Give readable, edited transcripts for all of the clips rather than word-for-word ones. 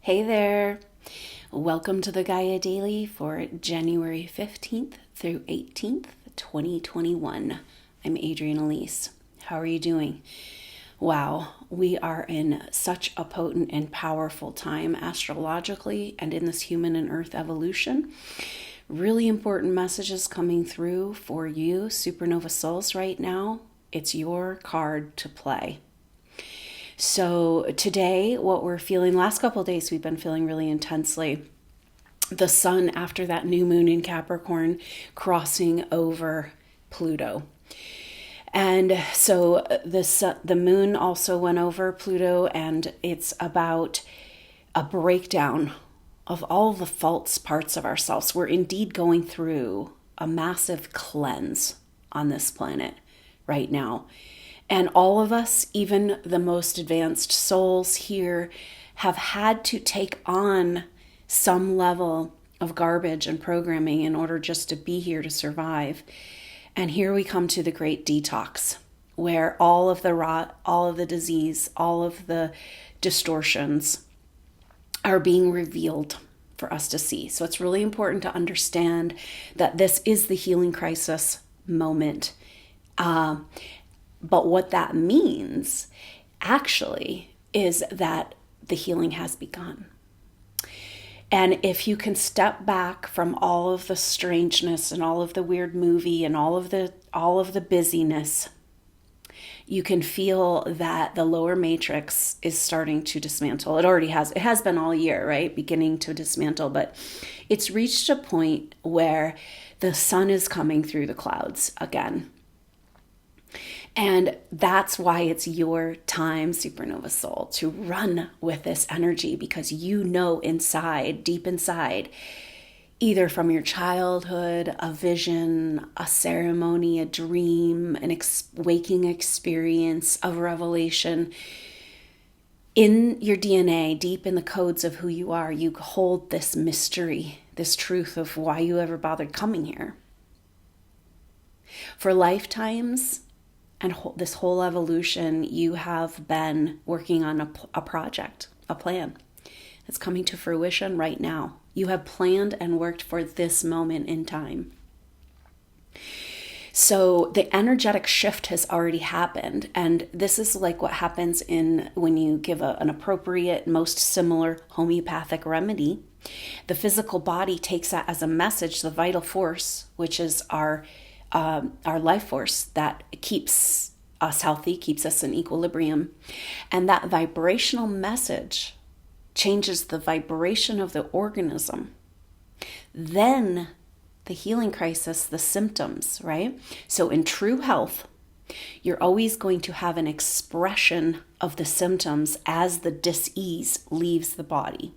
Hey there. Welcome to the Gaia Daily for January 15th through 18th, 2021. I'm Adrienne Elise. How are you doing? Wow, we are in such a potent and powerful time astrologically and in this human and earth evolution. Really important messages coming through for you, supernova souls, right now. It's your card to play. So today, what we're feeling, last couple of days, we've been feeling really intensely the sun after that new moon in Capricorn crossing over Pluto. And so the moon also went over Pluto, and it's about a breakdown of all the false parts of ourselves. We're indeed going through a massive cleanse on this planet right now. And all of us, even the most advanced souls here, have had to take on some level of garbage and programming in order just to be here to survive. And here we come to the great detox, where all of the rot, all of the disease, all of the distortions are being revealed for us to see. So it's really important to understand that this is the healing crisis moment. But what that means actually is that the healing has begun. And if you can step back from all of the strangeness and all of the weird movie and all of the busyness, you can feel that the lower matrix is starting to dismantle. It already has. It has been all year, right? Beginning to dismantle, but it's reached a point where the sun is coming through the clouds again. And that's why it's your time, supernova soul, to run with this energy, because you know inside, deep inside, either from your childhood, a vision, a ceremony, a dream, an waking experience of revelation, in your DNA, deep in the codes of who you are, you hold this mystery, this truth of why you ever bothered coming here. For lifetimes and this whole evolution, you have been working on a project, a plan that's coming to fruition right now. You have planned and worked for this moment in time. So the energetic shift has already happened. And this is like what happens when you give an appropriate, most similar homeopathic remedy. The physical body takes that as a message, the vital force, which is our life force that keeps us healthy, keeps us in equilibrium. And that vibrational message changes the vibration of the organism. Then the healing crisis, the symptoms, right? So in true health, you're always going to have an expression of the symptoms as the dis-ease leaves the body.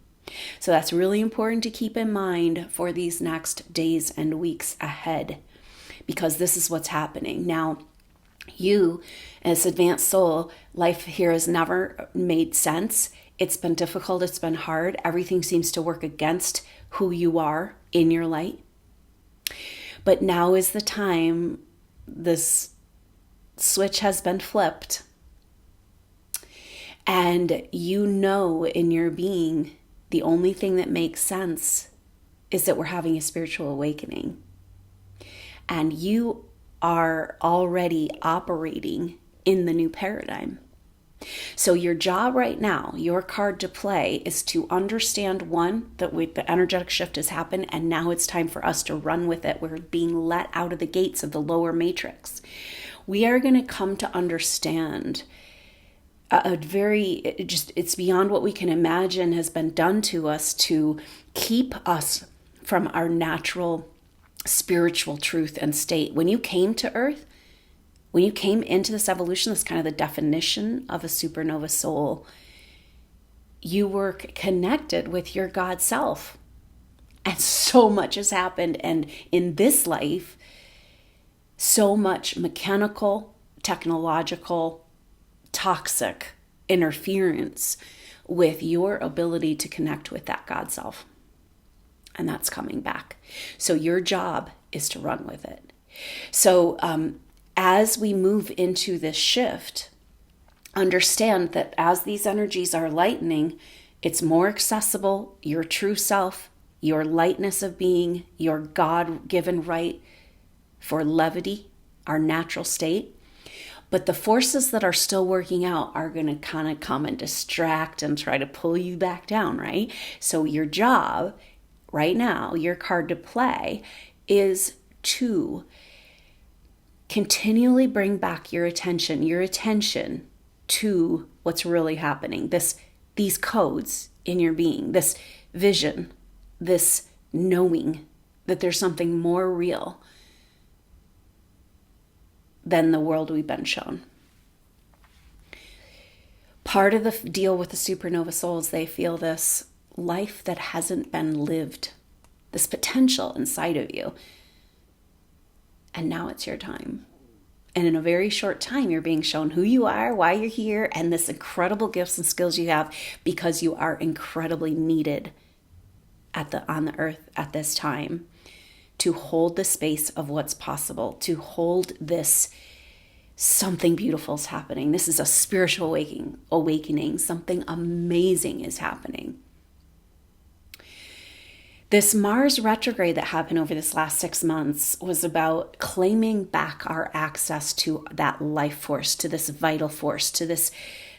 So that's really important to keep in mind for these next days and weeks ahead, because this is what's happening. Now, you, as advanced soul, life here has never made sense. It's been difficult. It's been hard. Everything seems to work against who you are in your light. But now is the time. This switch has been flipped. And you know in your being, the only thing that makes sense is that we're having a spiritual awakening. And you are already operating in the new paradigm. So your job right now, your card to play, is to understand, one, that the energetic shift has happened, and now it's time for us to run with it. We're being let out of the gates of the lower matrix. We are going to come to understand it's beyond what we can imagine has been done to us to keep us from our natural spiritual truth and state. When you came to Earth, when you came into this evolution, that's kind of the definition of a supernova soul. You were connected with your God self. And so much has happened. And in this life, so much mechanical, technological, toxic interference with your ability to connect with that God self. And that's coming back. So your job is to run with it. So as we move into this shift, understand that as these energies are lightening, It's more accessible, your true self, your lightness of being, your God-given right for levity, our natural state. But the forces that are still working out are going to kind of come and distract and try to pull you back down, right? So your job right now, your card to play is to continually bring back your attention to what's really happening. These codes in your being, this vision, this knowing that there's something more real than the world we've been shown. Part of the deal with the supernova souls, they feel this life that hasn't been lived, this potential inside of you. And now it's your time. And in a very short time, you're being shown who you are, why you're here, and this incredible gifts and skills you have, because you are incredibly needed on the earth at this time to hold the space of what's possible, to hold this something beautiful is happening. This is a spiritual awakening. Something amazing is happening. This Mars retrograde that happened over this last 6 months was about claiming back our access to that life force, to this vital force, to this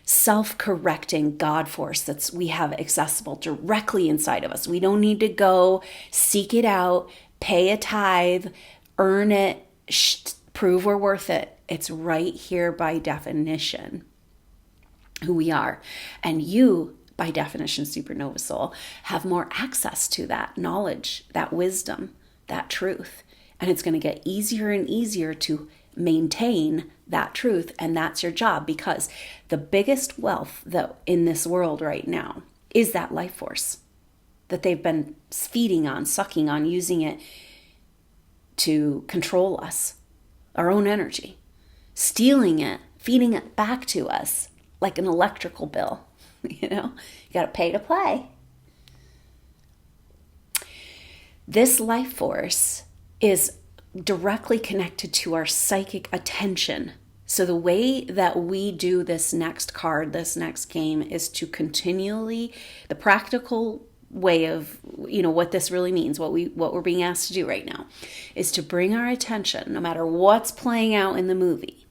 self-correcting God force that we have accessible directly inside of us. We don't need to go seek it out, pay a tithe, earn it, prove we're worth it. It's right here by definition who we are. And you, by definition, supernova soul, have more access to that knowledge, that wisdom, that truth. And it's going to get easier and easier to maintain that truth. And that's your job, because the biggest wealth that in this world right now is that life force that they've been feeding on, sucking on, using it to control us, our own energy, stealing it, feeding it back to us like an electrical bill. You got to pay to play. This life force is directly connected to our psychic attention. So the way that we do this next card, this next game, is to continually, the practical way of, what this really means, what we're being asked to do right now, is to bring our attention, no matter what's playing out in the movie,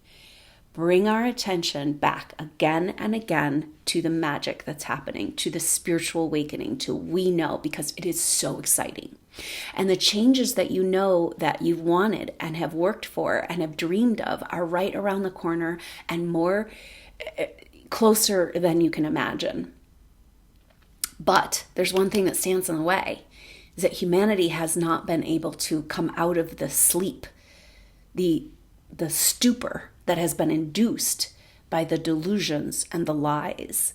bring our attention back again and again to the magic that's happening, to the spiritual awakening, to we know, because it is so exciting. And the changes that you know that you've wanted and have worked for and have dreamed of are right around the corner and more closer than you can imagine. But there's one thing that stands in the way, is that humanity has not been able to come out of the sleep, the stupor that has been induced by the delusions and the lies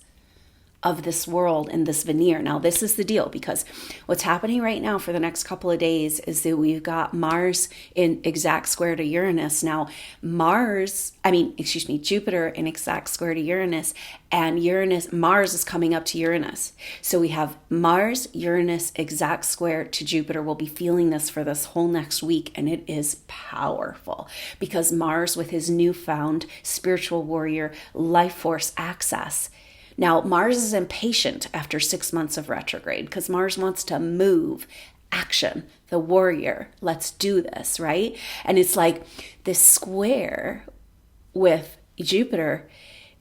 of this world and this veneer. Now, this is the deal, because what's happening right now for the next couple of days is that we've got Mars in exact square to Uranus. Now, Jupiter in exact square to Uranus, and Mars is coming up to Uranus. So we have Mars, Uranus, exact square to Jupiter. We'll be feeling this for this whole next week, and it is powerful because Mars, with his newfound spiritual warrior life force access. Now, Mars is impatient after 6 months of retrograde because Mars wants to move, action, the warrior. Let's do this, right? And it's like this square with Jupiter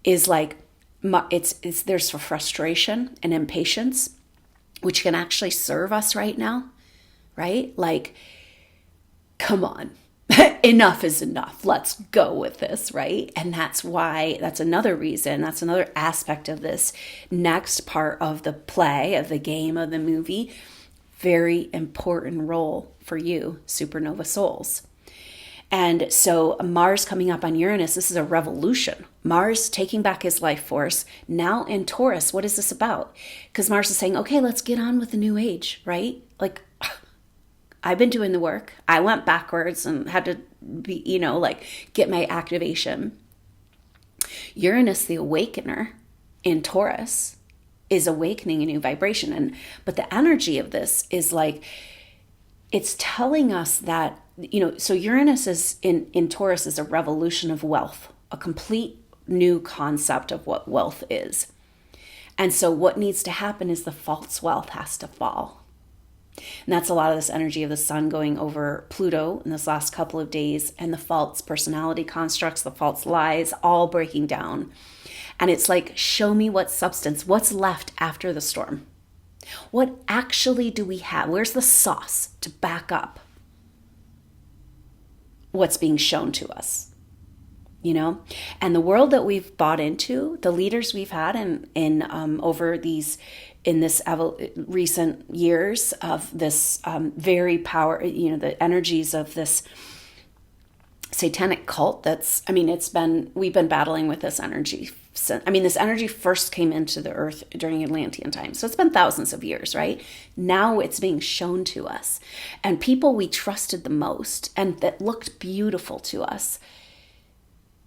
is like, there's frustration and impatience, which can actually serve us right now, right? Like, come on. Enough is enough. Let's go with this, right? And that's another reason, that's another aspect of this next part of the play, of the game, of the movie. Very important role for you, supernova souls. And so Mars coming up on Uranus, this is a revolution. Mars taking back his life force. Now in Taurus, what is this about? Because Mars is saying, okay, let's get on with the new age, right? Like, I've been doing the work. I went backwards and had to be, get my activation. Uranus, the awakener in Taurus, is awakening a new vibration. But the energy of this is like, it's telling us that, so Uranus is in Taurus is a revolution of wealth, a complete new concept of what wealth is. And so what needs to happen is the false wealth has to fall. And that's a lot of this energy of the sun going over Pluto in this last couple of days, and the false personality constructs, the false lies, all breaking down. And it's like, show me what substance, what's left after the storm. What actually do we have? Where's the sauce to back up what's being shown to us? You know, and the world that we've bought into, the leaders we've had in over these in this recent years of this very power, you know, the energies of this satanic cult. We've been battling with this energy. This energy first came into the earth during Atlantean time. So it's been thousands of years, right? Now it's being shown to us. And people we trusted the most and that looked beautiful to us.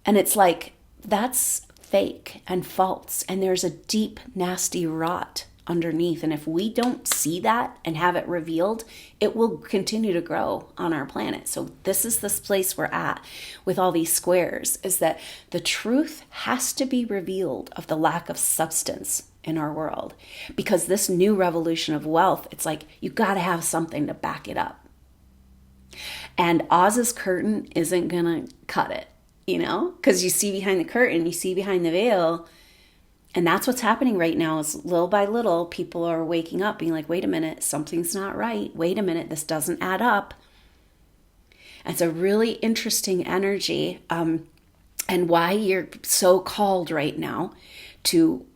And it's like, that's fake and false. And there's a deep, nasty rot underneath. And if we don't see that and have it revealed, it will continue to grow on our planet. So this is this place we're at with all these squares, is that the truth has to be revealed of the lack of substance in our world. Because this new revolution of wealth, it's like, you got to have something to back it up. And Oz's curtain isn't going to cut it. You know, because you see behind the curtain, you see behind the veil. And that's what's happening right now is little by little, people are waking up being like, wait a minute, something's not right. Wait a minute, this doesn't add up. And it's a really interesting energy and why you're so called right now to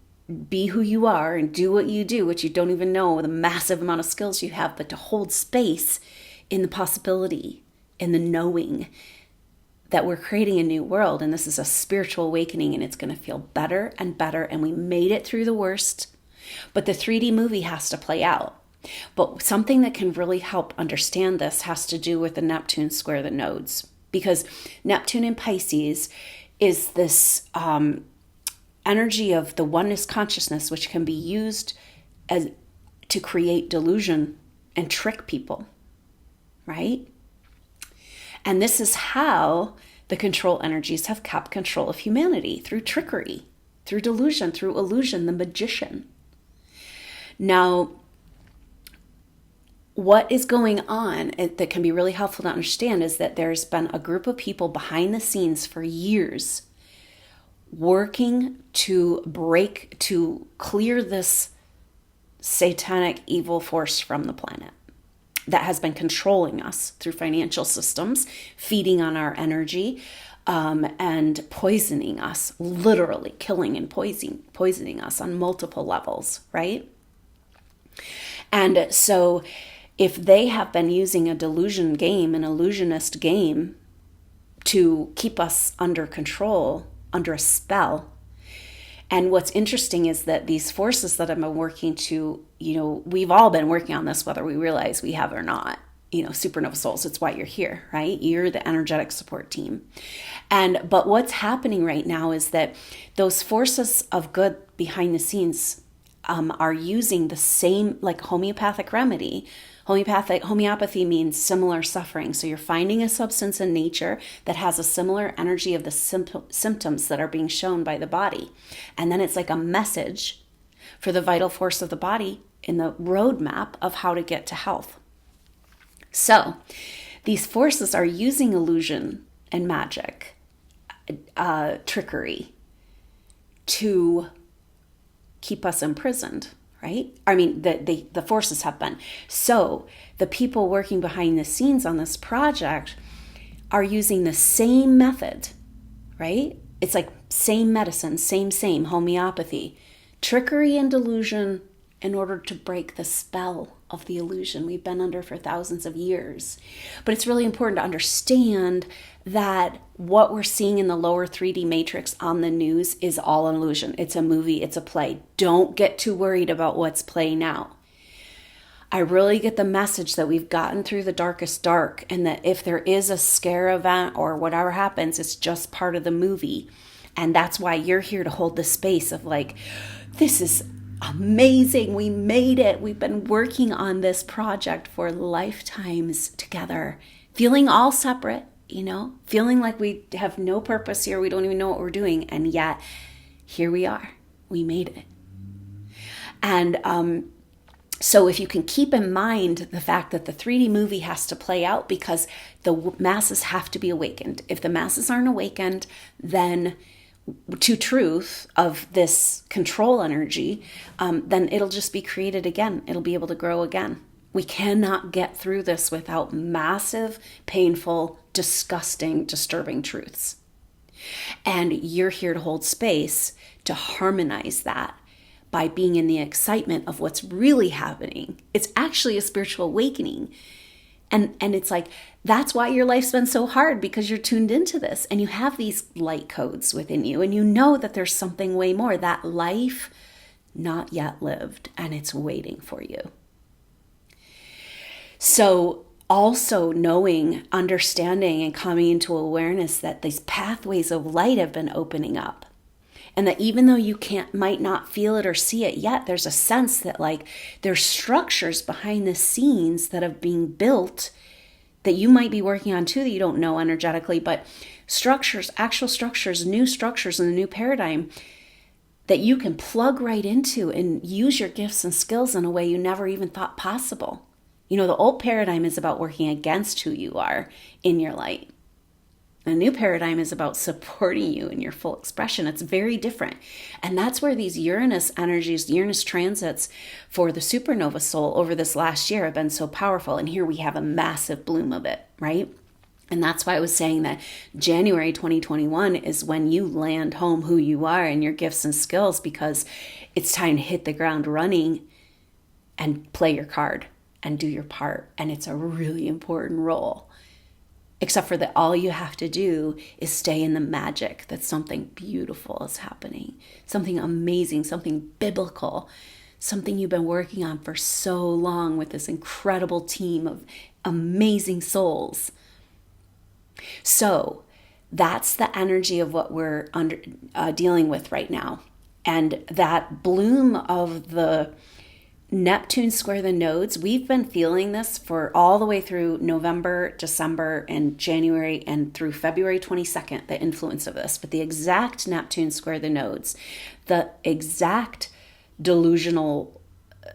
be who you are and do what you do, which you don't even know the massive amount of skills you have, but to hold space in the possibility, in the knowing that we're creating a new world, and this is a spiritual awakening, and it's going to feel better and better, and we made it through the worst, but the 3D movie has to play out. But something that can really help understand this has to do with the Neptune square the nodes, because Neptune in Pisces is this energy of the oneness consciousness, which can be used to create delusion and trick people, right? And this is how the control energies have kept control of humanity, through trickery, through delusion, through illusion, the magician. Now, what is going on that can be really helpful to understand is that there's been a group of people behind the scenes for years working to clear this satanic evil force from the planet that has been controlling us through financial systems, feeding on our energy, and poisoning us, literally killing and poisoning us on multiple levels, right? And so if they have been using a delusion game, an illusionist game, to keep us under control, under a spell. And what's interesting is that these forces that I've been working to, we've all been working on this, whether we realize we have or not, supernova souls, it's why you're here, right? You're the energetic support team. But what's happening right now is that those forces of good behind the scenes are using the same, like homeopathic remedy. Homeopathy means similar suffering. So you're finding a substance in nature that has a similar energy of the symptoms that are being shown by the body. And then it's like a message for the vital force of the body in the roadmap of how to get to health. So these forces are using illusion and magic, trickery, to keep us imprisoned. Right? I mean, the forces have been. So the people working behind the scenes on this project are using the same method, right? It's like same medicine, same homeopathy, trickery and delusion in order to break the spell of the illusion we've been under for thousands of years. But it's really important to understand that what we're seeing in the lower 3D matrix on the news is all an illusion. It's a movie, it's a play. Don't get too worried about what's playing out. I really get the message that we've gotten through the darkest dark, and that if there is a scare event or whatever happens, it's just part of the movie. And that's why you're here to hold the space of like, this is amazing. We made it. We've been working on this project for lifetimes together, feeling all separate, feeling like we have no purpose here. We don't even know what we're doing. And yet here we are. We made it. And so if you can keep in mind the fact that the 3D movie has to play out because the masses have to be awakened. If the masses aren't awakened, then to truth of this control energy, then it'll just be created again. It'll be able to grow again. We cannot get through this without massive, painful, disgusting, disturbing truths. And you're here to hold space to harmonize that by being in the excitement of what's really happening. It's actually a spiritual awakening. And it's like, that's why your life's been so hard, because you're tuned into this and you have these light codes within you and you know that there's something way more, that life not yet lived, and it's waiting for you. So also knowing, understanding, and coming into awareness that these pathways of light have been opening up. And that even though you might not feel it or see it yet, there's a sense that like there's structures behind the scenes that have been built that you might be working on too that you don't know energetically, but structures, actual structures, new structures in the new paradigm that you can plug right into and use your gifts and skills in a way you never even thought possible. You know, the old paradigm is about working against who you are in your light. The new paradigm is about supporting you in your full expression. It's very different. And that's where these Uranus energies, Uranus transits for the supernova soul over this last year have been so powerful. And here we have a massive bloom of it, right? And that's why I was saying that January 2021 is when you land home who you are and your gifts and skills, because it's time to hit the ground running and play your card and do your part. And it's a really important role. Except for that all you have to do is stay in the magic that something beautiful is happening, something amazing, something biblical, something you've been working on for so long with this incredible team of amazing souls. So that's the energy of what we're dealing with right now. And that bloom of the Neptune square the nodes, we've been feeling this for all the way through November, December, and January, and through February 22nd, the influence of this. But the exact Neptune square the nodes, the exact delusional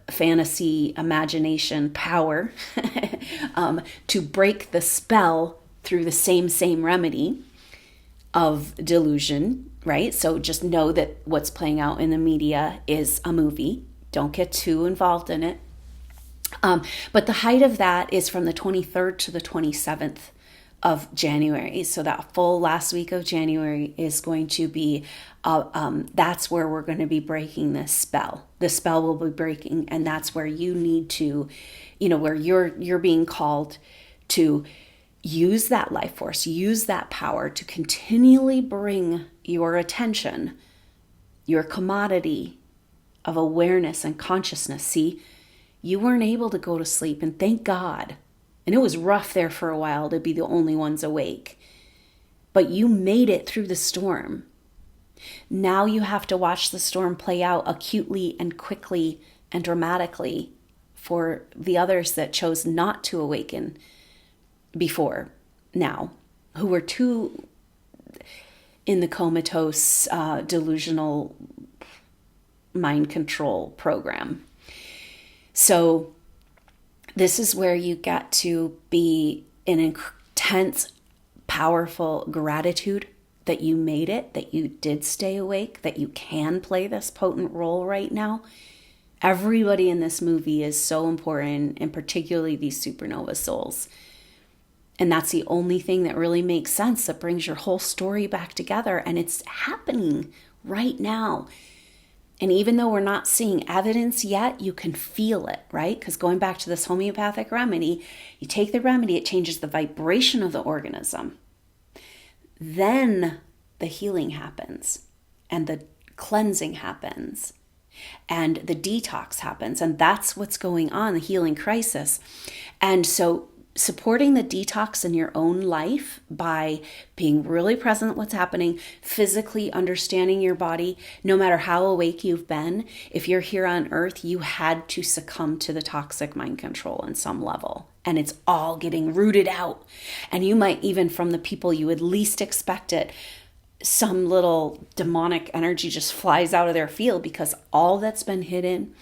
fantasy, imagination, power to break the spell through the same remedy of delusion, right? So just know that what's playing out in the media is a movie. Don't get too involved in it. But the height of that is from the 23rd to the 27th of January. So that full last week of January is going to be, that's where we're going to be breaking this spell. The spell will be breaking, and that's where you need to, where you're being called to use that life force, use that power to continually bring your attention, your commodity of awareness and consciousness. See, you weren't able to go to sleep, and thank God. And it was rough there for a while to be the only ones awake. But you made it through the storm. Now you have to watch the storm play out acutely and quickly and dramatically for the others that chose not to awaken before now, who were too in the comatose, delusional mind control program. So this is where you get to be in intense, powerful gratitude that you made it, that you did stay awake, that you can play this potent role right now. Everybody in this movie is so important, and particularly these supernova souls. And that's the only thing that really makes sense, that brings your whole story back together. And it's happening right now. And even though we're not seeing evidence yet, you can feel it, right? Because going back to this homeopathic remedy, you take the remedy, it changes the vibration of the organism. Then the healing happens, and the cleansing happens, and the detox happens. And that's what's going on, the healing crisis. And so supporting the detox in your own life by being really present with what's happening, physically understanding your body, no matter how awake you've been. If you're here on earth, you had to succumb to the toxic mind control on some level, and it's all getting rooted out. And you might even, from the people you would least expect it, some little demonic energy just flies out of their field, because all that's been hidden,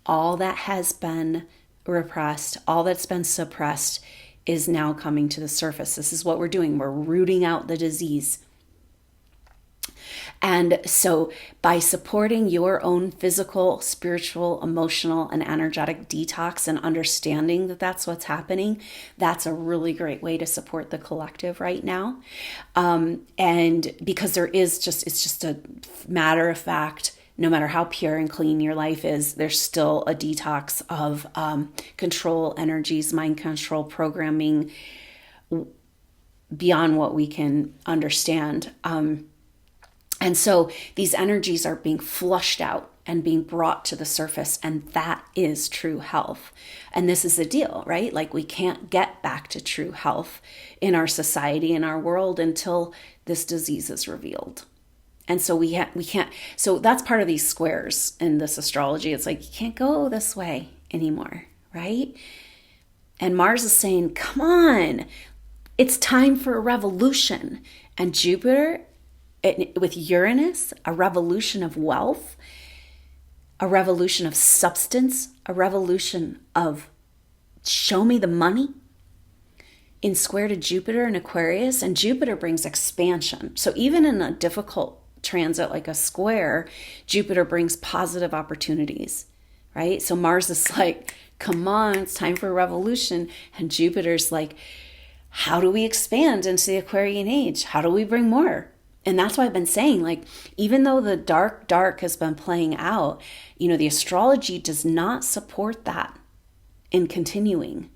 all that has been repressed, all that's been suppressed is now coming to the surface. This is what we're doing. We're rooting out the disease. And so by supporting your own physical, spiritual, emotional, and energetic detox and understanding that that's what's happening, that's a really great way to support the collective right now. And because it's just a matter of fact, no matter how pure and clean your life is, there's still a detox of control energies, mind control programming beyond what we can understand. And so these energies are being flushed out and being brought to the surface, and that is true health. And this is the deal, right? Like, we can't get back to true health in our society, in our world, until this disease is revealed. And so we can't, so that's part of these squares in this astrology. It's like, you can't go this way anymore, right? And Mars is saying, come on, it's time for a revolution. And Jupiter, with Uranus, a revolution of wealth, a revolution of substance, a revolution of show me the money, in square to Jupiter and Aquarius. And Jupiter brings expansion. So even in a difficult transit like a square, Jupiter brings positive opportunities, right? So Mars is like, come on, it's time for a revolution. And Jupiter's like, how do we expand into the Aquarian age? How do we bring more? And that's why I've been saying, like, even though the dark has been playing out, the astrology does not support that in continuing.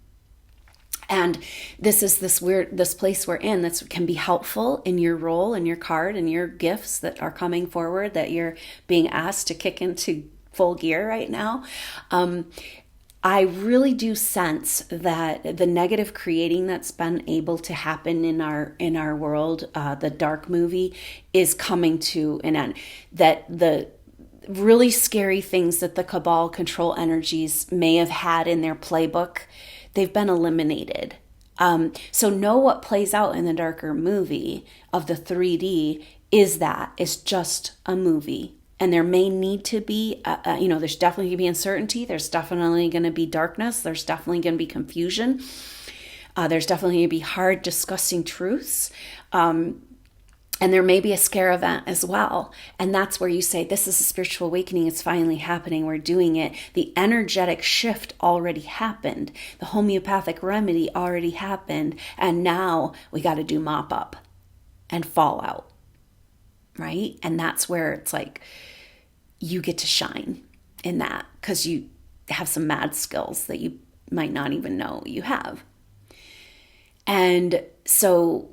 And this is this place we're in that can be helpful in your role and your card and your gifts that are coming forward, that you're being asked to kick into full gear right now. I really do sense that the negative creating that's been able to happen in our world, the dark movie, is coming to an end. That the really scary things that the cabal control energies may have had in their playbook, they've been eliminated. So know what plays out in the darker movie of the 3D is that it's just a movie. And there may need to be, there's definitely going to be uncertainty. There's definitely going to be darkness. There's definitely going to be confusion. There's definitely going to be hard discussing truths. And there may be a scare event as well. And that's where you say, this is a spiritual awakening. It's finally happening. We're doing it. The energetic shift already happened. The homeopathic remedy already happened. And now we got to do mop up and fallout. Right? And that's where it's like, you get to shine in that because you have some mad skills that you might not even know you have. And so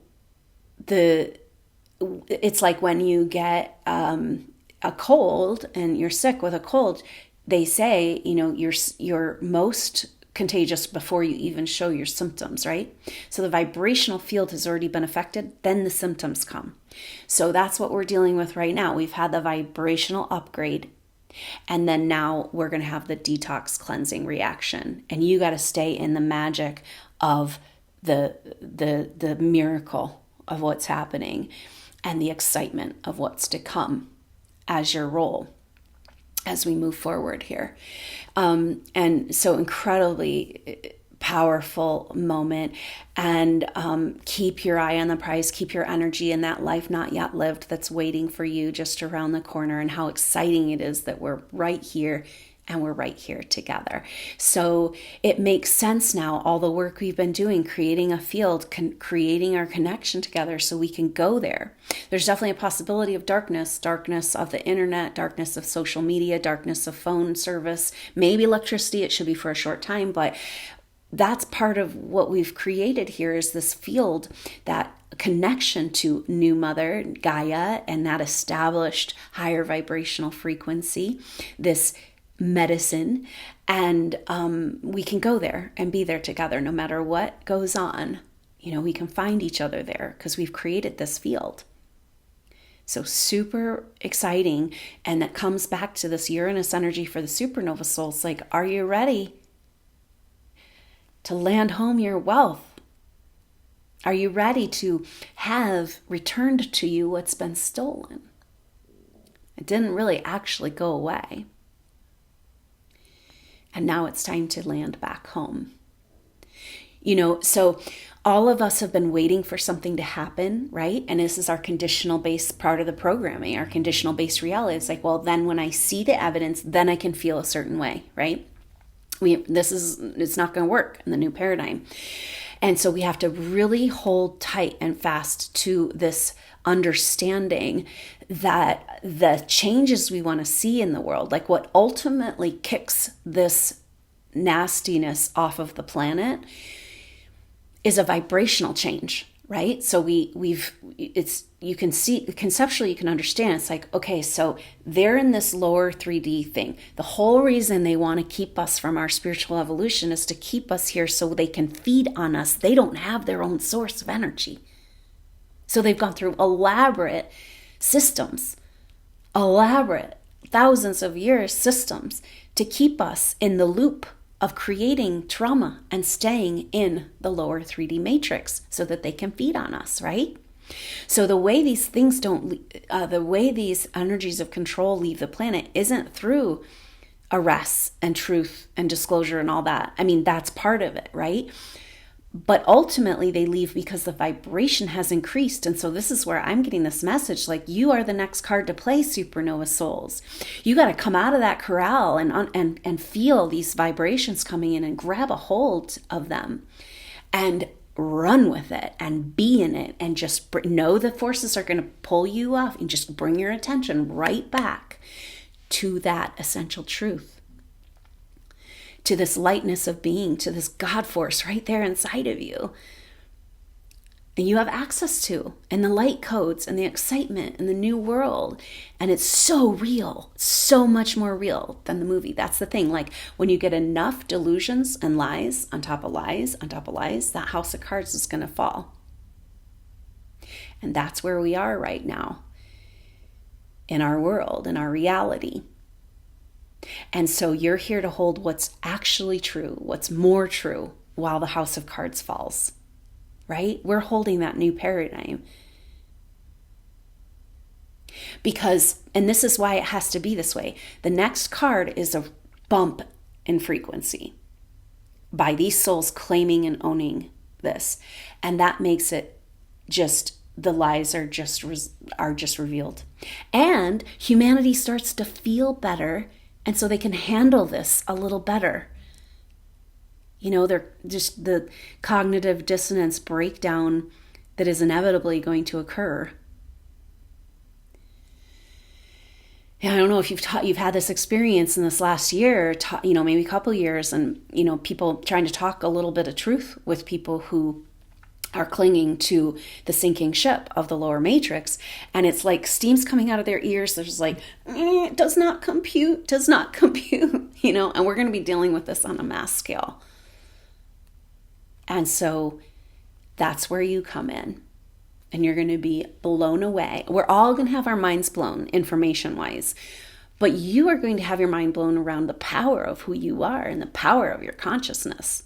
it's like when you get a cold and you're sick with a cold, they say, you're most contagious before you even show your symptoms, right? So the vibrational field has already been affected, then the symptoms come. So that's what we're dealing with right now. We've had the vibrational upgrade, and then now we're going to have the detox cleansing reaction. And you got to stay in the magic of the miracle of what's happening and the excitement of what's to come as your role as we move forward here. And so incredibly powerful moment. And keep your eye on the prize, keep your energy in that life not yet lived that's waiting for you just around the corner, and how exciting it is that we're right here and we're right here together. So it makes sense now, all the work we've been doing, creating a field, creating our connection together so we can go there. There's definitely a possibility of darkness of the internet, darkness of social media, darkness of phone service, maybe electricity. It should be for a short time, but that's part of what we've created here, is this field, that connection to New Mother, Gaia, and that established higher vibrational frequency, this medicine, and we can go there and be there together no matter what goes on. We can find each other there because we've created this field. So super exciting. And that comes back to this Uranus energy for the supernova soul. It's like, are you ready to land home your wealth? Are you ready to have returned to you what's been stolen? It didn't really actually go away. And now it's time to land back home. So all of us have been waiting for something to happen, right? And this is our conditional based part of the programming, our conditional based reality. It's like, well, then when I see the evidence, then I can feel a certain way, right? It's not going to work in the new paradigm. And so we have to really hold tight and fast to this understanding that the changes we want to see in the world, like what ultimately kicks this nastiness off of the planet, is a vibrational change, right? So you can see conceptually, you can understand. It's like, okay, so they're in this lower 3D thing. The whole reason they want to keep us from our spiritual evolution is to keep us here so they can feed on us. They don't have their own source of energy. So they've gone through elaborate systems, elaborate thousands of years systems to keep us in the loop of creating trauma and staying in the lower 3D matrix so that they can feed on us, right? So the way these things the way these energies of control leave the planet isn't through arrests and truth and disclosure and all that. I mean, that's part of it, right? But ultimately they leave because the vibration has increased. And so this is where I'm getting this message, like, you are the next card to play, supernova souls. You got to come out of that corral and feel these vibrations coming in and grab a hold of them and run with it and be in it and just know the forces are going to pull you off and just bring your attention right back to that essential truth, to this lightness of being, to this God force right there inside of you. And you have access to, and the light codes and the excitement and the new world. And it's so real, so much more real than the movie. That's the thing. Like, when you get enough delusions and lies on top of lies on top of lies, that house of cards is going to fall. And that's where we are right now in our world, in our reality. And so you're here to hold what's actually true, what's more true, while the house of cards falls, right? We're holding that new paradigm. Because, and this is why it has to be this way, the next card is a bump in frequency by these souls claiming and owning this. And that makes it just, the lies are just revealed. And humanity starts to feel better. And so they can handle this a little better. They're just the cognitive dissonance breakdown that is inevitably going to occur. And I don't know if you've had this experience in this last year, maybe a couple years, and, people trying to talk a little bit of truth with people who are clinging to the sinking ship of the lower matrix. And it's like steam's coming out of their ears. There's like, it does not compute, and we're going to be dealing with this on a mass scale. And so that's where you come in, and you're going to be blown away. We're all going to have our minds blown information wise, but you are going to have your mind blown around the power of who you are and the power of your consciousness.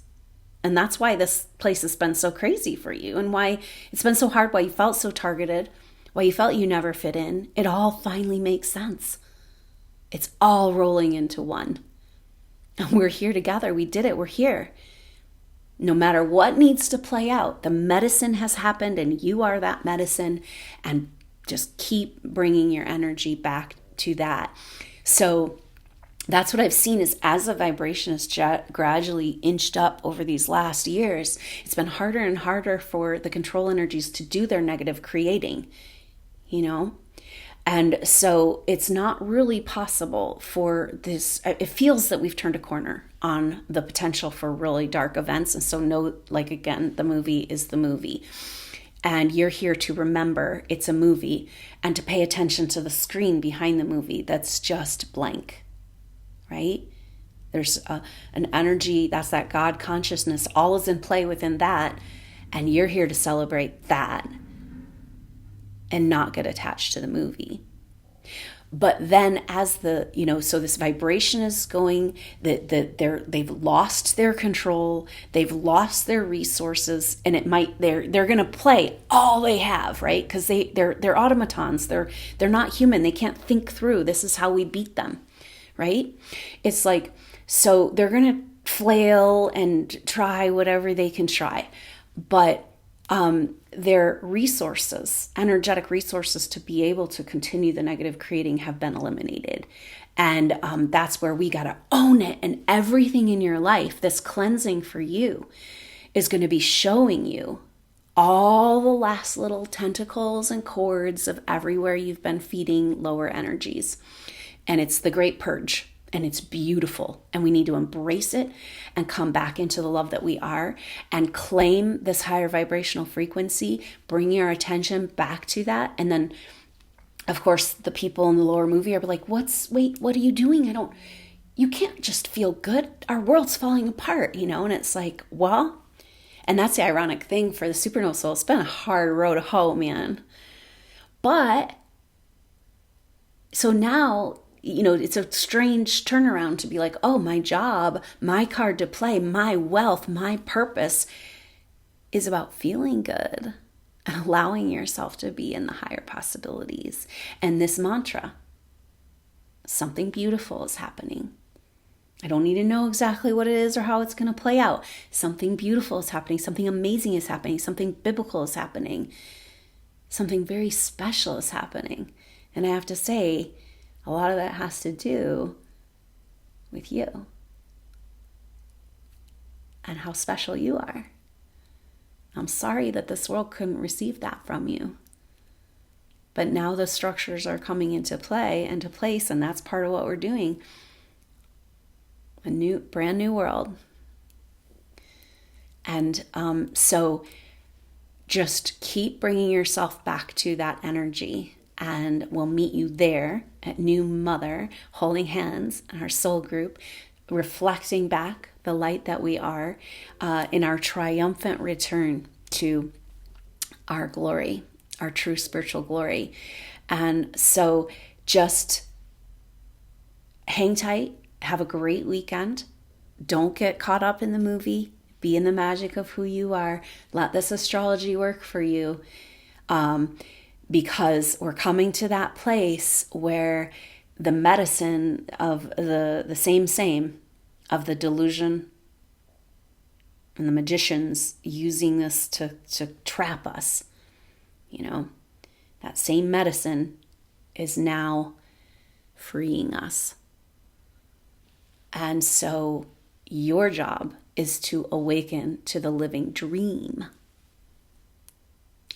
And that's why this place has been so crazy for you, and why it's been so hard, why you felt so targeted, why you felt you never fit in. It all finally makes sense. It's all rolling into one. And we're here together. We did it. We're here. No matter what needs to play out, the medicine has happened, and you are that medicine. And just keep bringing your energy back to that. So that's what I've seen, is as the vibration has gradually inched up over these last years, it's been harder and harder for the control energies to do their negative creating, And so it's not really possible for this. It feels that we've turned a corner on the potential for really dark events. And so again, the movie is the movie. And you're here to remember it's a movie and to pay attention to the screen behind the movie that's just blank. Right? There's an energy, that's that God consciousness, all is in play within that. And you're here to celebrate that and not get attached to the movie. But then as the, so this vibration is going, they've lost their control, they've lost their resources, and they're going to play all they have, right? Because they're automatons, they're not human, they can't think through. This is how we beat them, right? It's like, so they're going to flail and try whatever they can try, but their resources, energetic resources to be able to continue the negative creating have been eliminated. And that's where we got to own it. And everything in your life, this cleansing for you, is going to be showing you all the last little tentacles and cords of everywhere you've been feeding lower energies. And it's the great purge. And it's beautiful, and we need to embrace it and come back into the love that we are and claim this higher vibrational frequency, bring your attention back to that. And then, of course, the people in the lower movie are like, what are you doing? You can't just feel good. Our world's falling apart, and it's like, well, and that's the ironic thing for the supernova soul. It's been a hard road to hoe, man. But, so now, it's a strange turnaround to be like, oh, my job, my card to play, my wealth, my purpose is about feeling good and allowing yourself to be in the higher possibilities. And this mantra, something beautiful is happening. I don't need to know exactly what it is or how it's going to play out. Something beautiful is happening. Something amazing is happening. Something biblical is happening. Something very special is happening. And I have to say, a lot of that has to do with you and how special you are. I'm sorry that this world couldn't receive that from you. But now the structures are coming into play and to place, and that's part of what we're doing. A brand new world. And so just keep bringing yourself back to that energy. And we'll meet you there at New Mother, holding hands in our soul group, reflecting back the light that we are in our triumphant return to our glory, our true spiritual glory. And so just hang tight, have a great weekend. Don't get caught up in the movie. Be in the magic of who you are. Let this astrology work for you. Because we're coming to that place where the medicine of the same of the delusion and the magicians using this to trap us, that same medicine is now freeing us. And so your job is to awaken to the living dream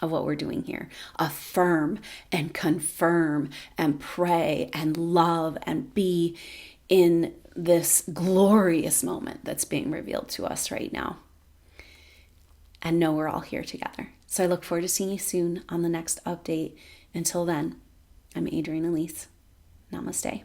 of what we're doing here. Affirm and confirm and pray and love and be in this glorious moment that's being revealed to us right now. And know we're all here together. So I look forward to seeing you soon on the next update. Until then, I'm Adrienne Elise. Namaste.